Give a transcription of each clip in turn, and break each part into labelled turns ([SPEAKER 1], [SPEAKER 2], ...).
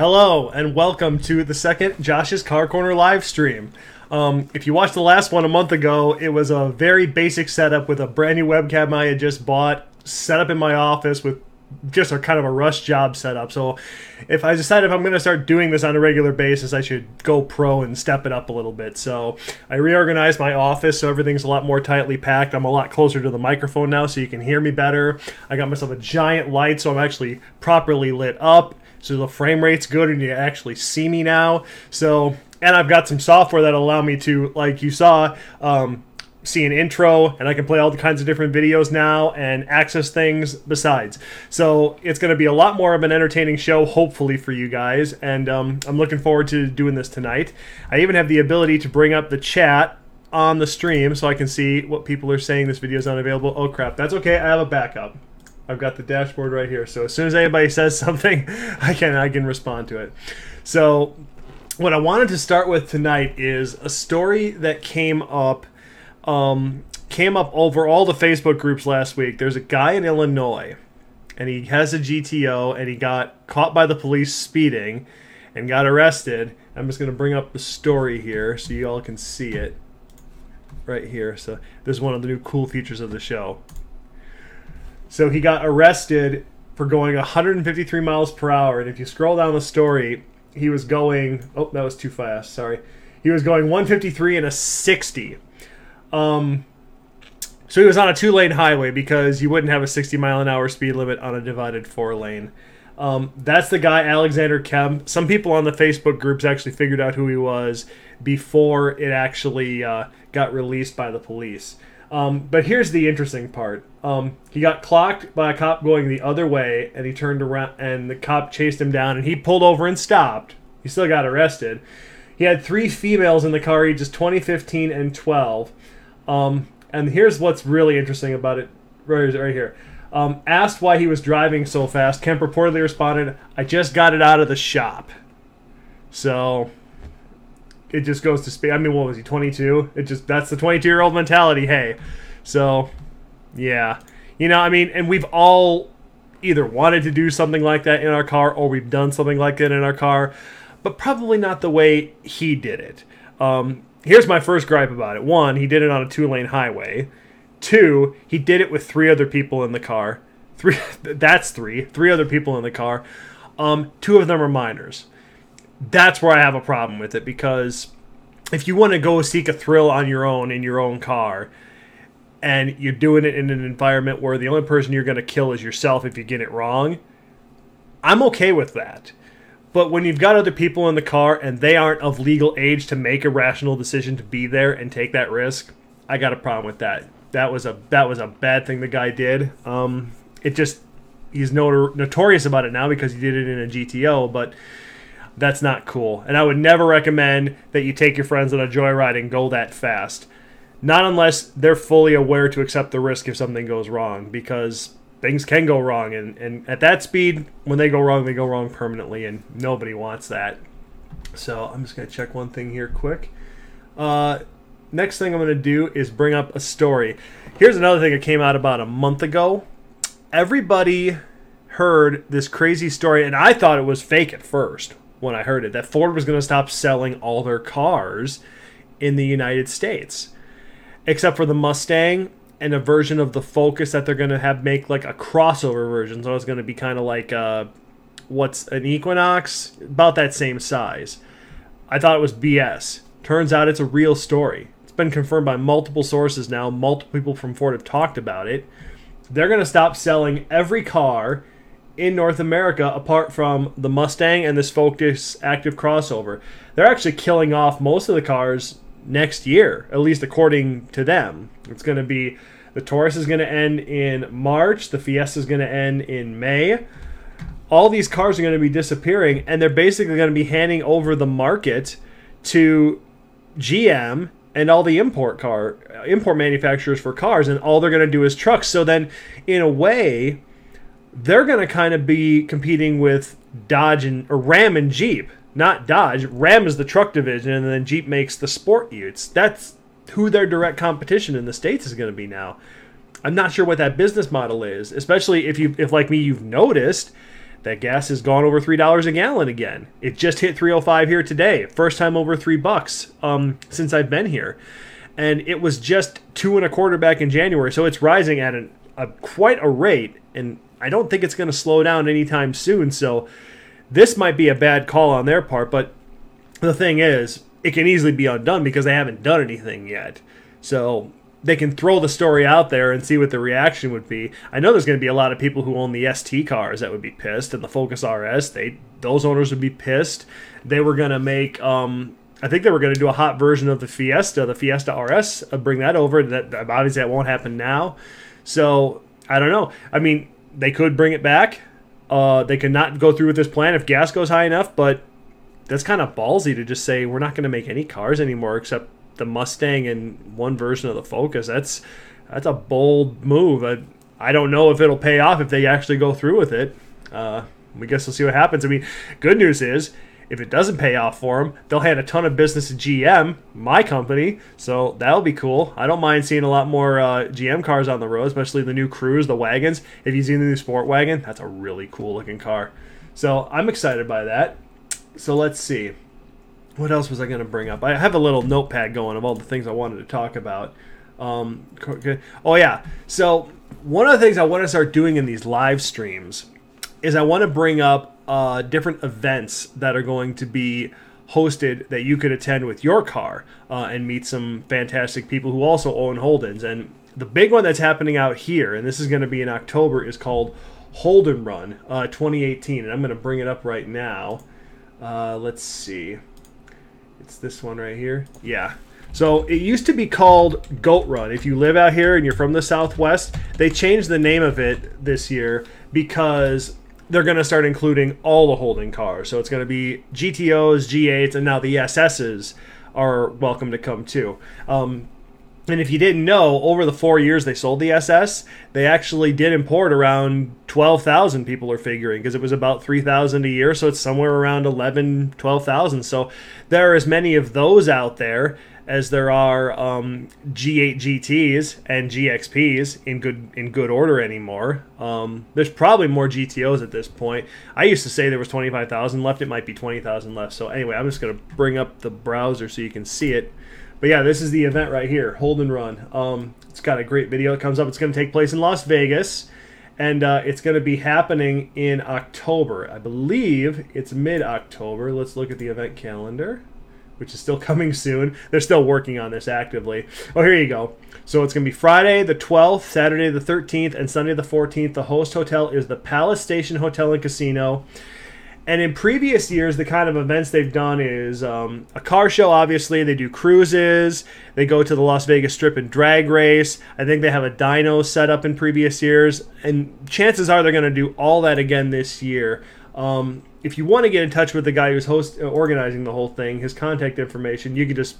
[SPEAKER 1] Hello and welcome to the second Josh's Car Corner live stream. If you watched the last one a month ago, it was a very basic setup with a brand new webcam I had just bought, set up in my office with just a kind of a rush job setup. So if I decided if I'm going to start doing this on a regular basis, I should go pro and step it up a little bit. So I reorganized my office so everything's a lot more tightly packed. I'm a lot closer to the microphone now so you can hear me better. I got myself a giant light so I'm actually properly lit up. So the frame rate's good and you actually see me now. So, and I've got some software that'll allow me to, like you saw, see an intro, and I can play all the kinds of different videos now and access things besides. So it's going to be a lot more of an entertaining show, hopefully, for you guys. And I'm looking forward to doing this tonight. I even have the ability to bring up the chat on the stream so I can see what people are saying. This video is unavailable. Oh, crap. That's okay. I have a backup. I've got the dashboard right here, so as soon as anybody says something, I can respond to it. So what I wanted to start with tonight is a story that came up over all the Facebook groups last week. There's a guy in Illinois, and he has a GTO, and he got caught by the police speeding and got arrested. I'm just going to bring up the story here so you all can see it right here. So this is one of the new cool features of the show. So he got arrested for going 153 miles per hour, and if you scroll down the story, he was going... Oh, that was too fast, sorry. He was going 153 and a 60. So he was on a 2-lane highway because you wouldn't have a 60-mile-an-hour speed limit on a divided 4-lane. That's the guy, Alexander Kemp. Some people on the Facebook groups actually figured out who he was before it actually got released by the police. But here's the interesting part. He got clocked by a cop going the other way, and he turned around, and the cop chased him down, and he pulled over and stopped. He still got arrested. He had 3 females in the car, ages 20, 15, and 12. And here's what's really interesting about it, right here. Asked why he was driving so fast, Kemp reportedly responded, "I just got it out of the shop." So it just goes to speed. I mean, what was he, 22? That's the 22-year-old mentality, hey. So, yeah. You know, I mean, and we've all either wanted to do something like that in our car or we've done something like that in our car, but probably not the way he did it. Here's my first gripe about it. 1, he did it on a 2-lane highway. 2, he did it with 3 other people in the car. 3 other people in the car. 2 of them are minors. That's where I have a problem with it, because if you want to go seek a thrill on your own in your own car, and you're doing it in an environment where the only person you're going to kill is yourself if you get it wrong, I'm okay with that. But when you've got other people in the car and they aren't of legal age to make a rational decision to be there and take that risk, I got a problem with that. That was a bad thing the guy did. He's notorious about it now because he did it in a GTO, but that's not cool. And I would never recommend that you take your friends on a joyride and go that fast. Not unless they're fully aware to accept the risk if something goes wrong, because things can go wrong. And at that speed, when they go wrong permanently, and nobody wants that. So I'm just going to check one thing here quick. Next thing I'm going to do is bring up a story. Here's another thing that came out about a month ago. Everybody heard this crazy story, and I thought it was fake at first when I heard it, that Ford was going to stop selling all their cars in the United States, except for the Mustang and a version of the Focus that they're going to make like a crossover version. So it's going to be kind of like what's an Equinox, about that same size. I thought it was BS. Turns out it's a real story. It's been confirmed by multiple sources now. Multiple people from Ford have talked about it. They're going to stop selling every car in North America apart from the Mustang and this Focus active crossover. They're actually killing off most of the cars next year, at least according to them. It's going to be, the Taurus is going to end in March, the Fiesta is going to end in May. All these cars are going to be disappearing, and they're basically going to be handing over the market to GM and all the import manufacturers for cars, and all they're going to do is trucks. So then, in a way, they're going to kind of be competing with Dodge or Ram and Jeep. Not Dodge. Ram is the truck division, and then Jeep makes the sport utes. That's who their direct competition in the States is going to be now. I'm not sure what that business model is, especially if like me, you've noticed that gas has gone over $3 a gallon again. It just hit 3.05 here today. First time over $3 since I've been here. And it was just 2.25 back in January. So it's rising at quite a rate. And I don't think it's going to slow down anytime soon. So this might be a bad call on their part. But the thing is, it can easily be undone because they haven't done anything yet. So they can throw the story out there and see what the reaction would be. I know there's going to be a lot of people who own the ST cars that would be pissed, and the Focus RS, those owners would be pissed. They were going to make, I think they were going to do a hot version of the Fiesta RS, bring that over. That obviously that won't happen now. So I don't know. I mean, they could bring it back. They could not go through with this plan if gas goes high enough, but that's kind of ballsy to just say we're not going to make any cars anymore except the Mustang and one version of the Focus. That's a bold move. I don't know if it'll pay off if they actually go through with it. We guess we'll see what happens. I mean, good news is if it doesn't pay off for them, they'll hand a ton of business to GM, my company, so that'll be cool. I don't mind seeing a lot more GM cars on the road, especially the new Cruze, the wagons. If you've seen the new Sport Wagon, that's a really cool looking car. So I'm excited by that. So let's see. What else was I going to bring up? I have a little notepad going of all the things I wanted to talk about. Oh, yeah. So one of the things I want to start doing in these live streams is I want to bring up different events that are going to be hosted that you could attend with your car and meet some fantastic people who also own Holdens. And the big one that's happening out here, and this is going to be in October, is called Holden Run 2018. And I'm going to bring it up right now. Let's see. It's this one right here. Yeah. So it used to be called Goat Run. If you live out here and you're from the Southwest, they changed the name of it this year because they're going to start including all the Holden cars. So it's going to be GTOs, G8s, and now the SSs are welcome to come too. And if you didn't know, over the 4 years they sold the SS, they actually did import around 12,000, people are figuring, because it was about 3,000 a year, so it's somewhere around 11, 12,000. So there are as many of those out there as there are G8 GTs and GXPs in good order anymore. There's probably more GTOs at this point. I used to say there was 25,000 left. It might be 20,000 left. So anyway, I'm just going to bring up the browser so you can see it. But yeah, this is the event right here, Holden Run. It's got a great video that comes up. It's going to take place in Las Vegas, and it's going to be happening in October. I believe it's mid-October. Let's look at the event calendar, which is still coming soon. They're still working on this actively. Oh, here you go. So it's going to be Friday the 12th, Saturday the 13th, and Sunday the 14th. The host hotel is the Palace Station Hotel and Casino. And in previous years, the kind of events they've done is a car show, obviously. They do cruises. They go to the Las Vegas Strip and drag race. I think they have a dyno set up in previous years. And chances are they're going to do all that again this year. If you want to get in touch with the guy who's organizing the whole thing, his contact information, you can just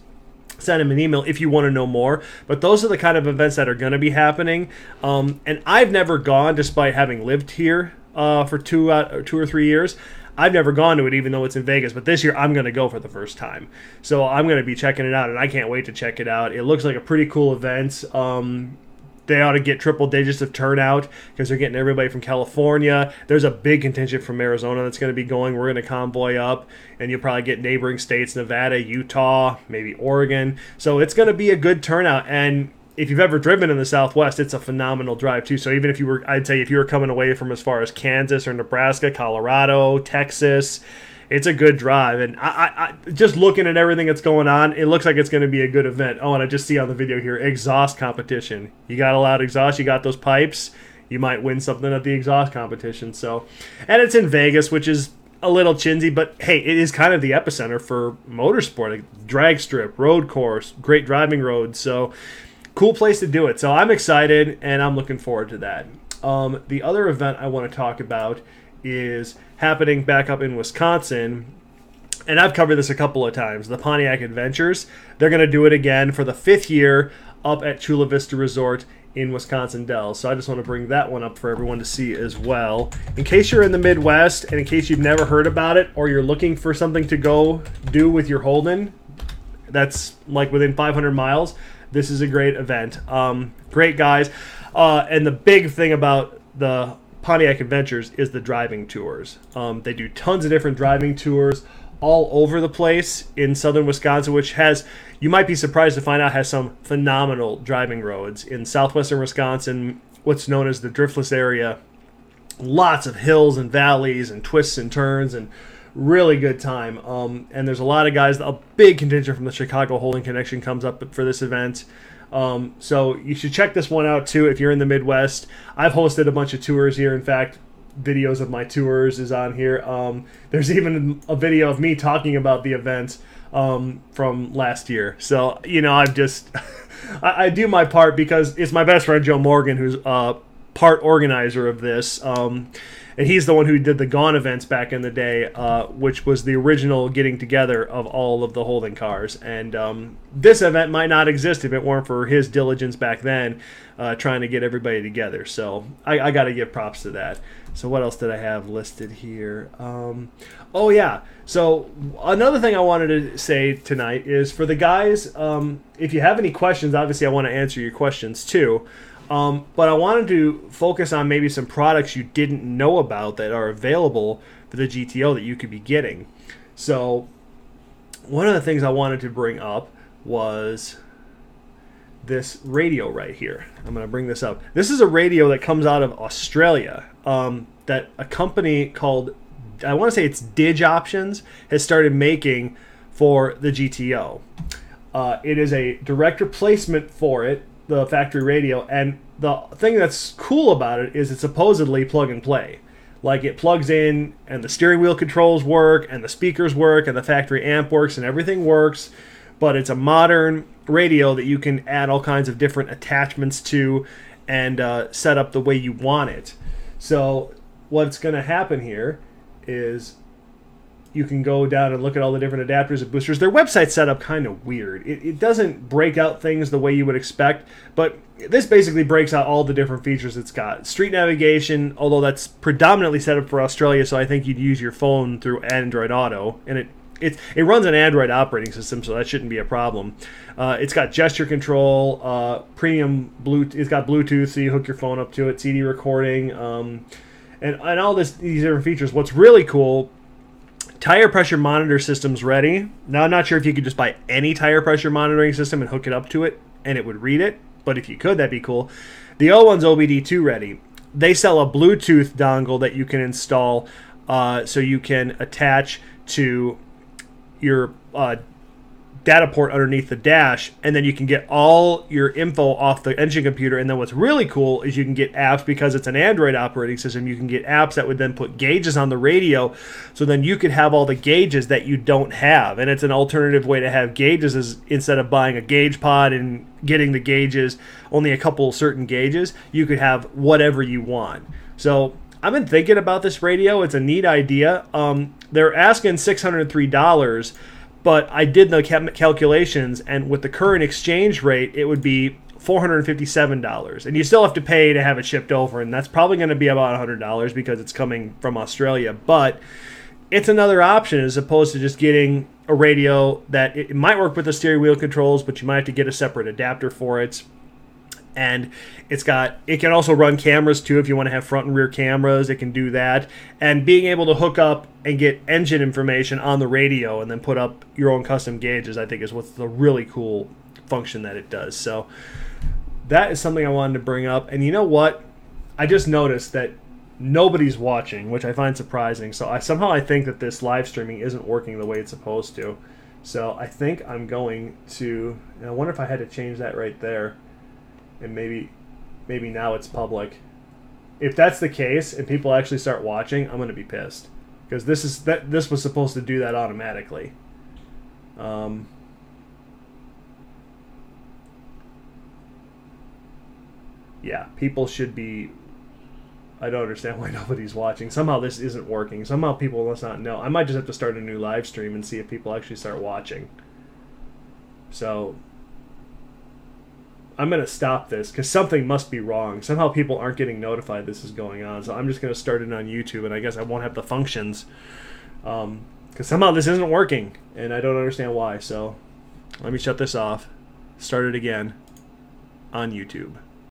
[SPEAKER 1] send him an email if you want to know more. But those are the kind of events that are going to be happening. And I've never gone, despite having lived here for 2 or 3 years. I've never gone to it, even though it's in Vegas. But this year, I'm going to go for the first time. So I'm going to be checking it out, and I can't wait to check it out. It looks like a pretty cool event. They ought to get triple digits of turnout because they're getting everybody from California. There's a big contingent from Arizona that's going to be going. We're going to convoy up, and you'll probably get neighboring states, Nevada, Utah, maybe Oregon. So it's going to be a good turnout. And if you've ever driven in the Southwest, it's a phenomenal drive too. So even if you were, I'd say if you were coming away from as far as Kansas or Nebraska, Colorado, Texas, it's a good drive. And I just looking at everything that's going on, it looks like it's going to be a good event. Oh, and I just see on the video here, exhaust competition. You got a loud exhaust, you got those pipes, you might win something at the exhaust competition. So, and it's in Vegas, which is a little chintzy, but hey, it is kind of the epicenter for motorsport, a drag strip, road course, great driving roads. So cool place to do it. So I'm excited, and I'm looking forward to that. The other event I want to talk about is happening back up in Wisconsin, and I've covered this a couple of times, the Pontiac Adventures. They're going to do it again for the 5th year up at Chula Vista Resort in Wisconsin Dells. So I just want to bring that one up for everyone to see as well. In case you're in the Midwest, and in case you've never heard about it, or you're looking for something to go do with your Holden that's like within 500 miles, this is a great event. Great guys. And the big thing about the Pontiac Adventures is the driving tours. They do tons of different driving tours all over the place in southern Wisconsin, which has, you might be surprised to find out, has some phenomenal driving roads. In southwestern Wisconsin, what's known as the Driftless area, lots of hills and valleys and twists and turns, and really good time. And there's a lot of guys, a big contingent from the Chicago Holding Connection comes up for this event. So you should check this one out too if you're in the Midwest. I've hosted a bunch of tours here. In fact, videos of my tours is on here. There's even a video of me talking about the event from last year. So, you know, I've just I do my part because it's my best friend Joe Morgan who's part organizer of this. And he's the one who did the Gone events back in the day, which was the original getting together of all of the holding cars. And this event might not exist if it weren't for his diligence back then, trying to get everybody together. So I got to give props to that. So what else did I have listed here? Oh, yeah. So another thing I wanted to say tonight is for the guys, if you have any questions, obviously I want to answer your questions too. But I wanted to focus on maybe some products you didn't know about that are available for the GTO that you could be getting. So one of the things I wanted to bring up was this radio right here. I'm going to bring this up. This is a radio that comes out of Australia that a company called, I want to say it's Dig Options, has started making for the GTO. It is a direct replacement for it, the factory radio, and the thing that's cool about it is it's supposedly plug and play. Like, it plugs in and the steering wheel controls work and the speakers work and the factory amp works and everything works, but it's a modern radio that you can add all kinds of different attachments to and set up the way you want it. So what's going to happen here is you can go down and look at all the different adapters and boosters. Their website's set up kind of weird. It doesn't break out things the way you would expect, but this basically breaks out all the different features it's got. Street navigation, although that's predominantly set up for Australia, so I think you'd use your phone through Android Auto, and it runs an Android operating system, so that shouldn't be a problem. It's got gesture control, premium Bluetooth. It's got Bluetooth, so you hook your phone up to it, CD recording, and all these different features. What's really cool, tire pressure monitor system's ready. Now, I'm not sure if you could just buy any tire pressure monitoring system and hook it up to it and it would read it, but if you could, that'd be cool. The O1's OBD2 ready. They sell a Bluetooth dongle that you can install so you can attach to your data port underneath the dash, and then you can get all your info off the engine computer. And then what's really cool is you can get apps, because it's an Android operating system, you can get apps that would then put gauges on the radio, so then you could have all the gauges that you don't have. And it's an alternative way to have gauges, is instead of buying a gauge pod and getting the gauges, only a couple certain gauges, you could have whatever you want. So I've been thinking about this radio. It's a neat idea. They're asking $603, but I did the calculations, and with the current exchange rate, it would be $457. And you still have to pay to have it shipped over, and that's probably going to be about $100 because it's coming from Australia. But it's another option as opposed to just getting a radio that it might work with the steering wheel controls, but you might have to get a separate adapter for it. And it can also run cameras too. If you want to have front and rear cameras, it can do that. And being able to hook up and get engine information on the radio and then put up your own custom gauges, I think is what's the really cool function that it does. So that is something I wanted to bring up. And you know what? I just noticed that nobody's watching, which I find surprising. So I think that this live streaming isn't working the way it's supposed to. So I think I'm going to, and I wonder if I had to change that right there. And maybe now it's public. If that's the case and people actually start watching, I'm going to be pissed, because this was supposed to do that automatically. Yeah, people should be. I don't understand why nobody's watching. Somehow this isn't working. Somehow people must not know. I might just have to start a new live stream and see if people actually start watching. So I'm going to stop this because something must be wrong. Somehow people aren't getting notified this is going on. So I'm just going to start it on YouTube, and I guess I won't have the functions because somehow this isn't working, and I don't understand why. So let me shut this off, start it again on YouTube.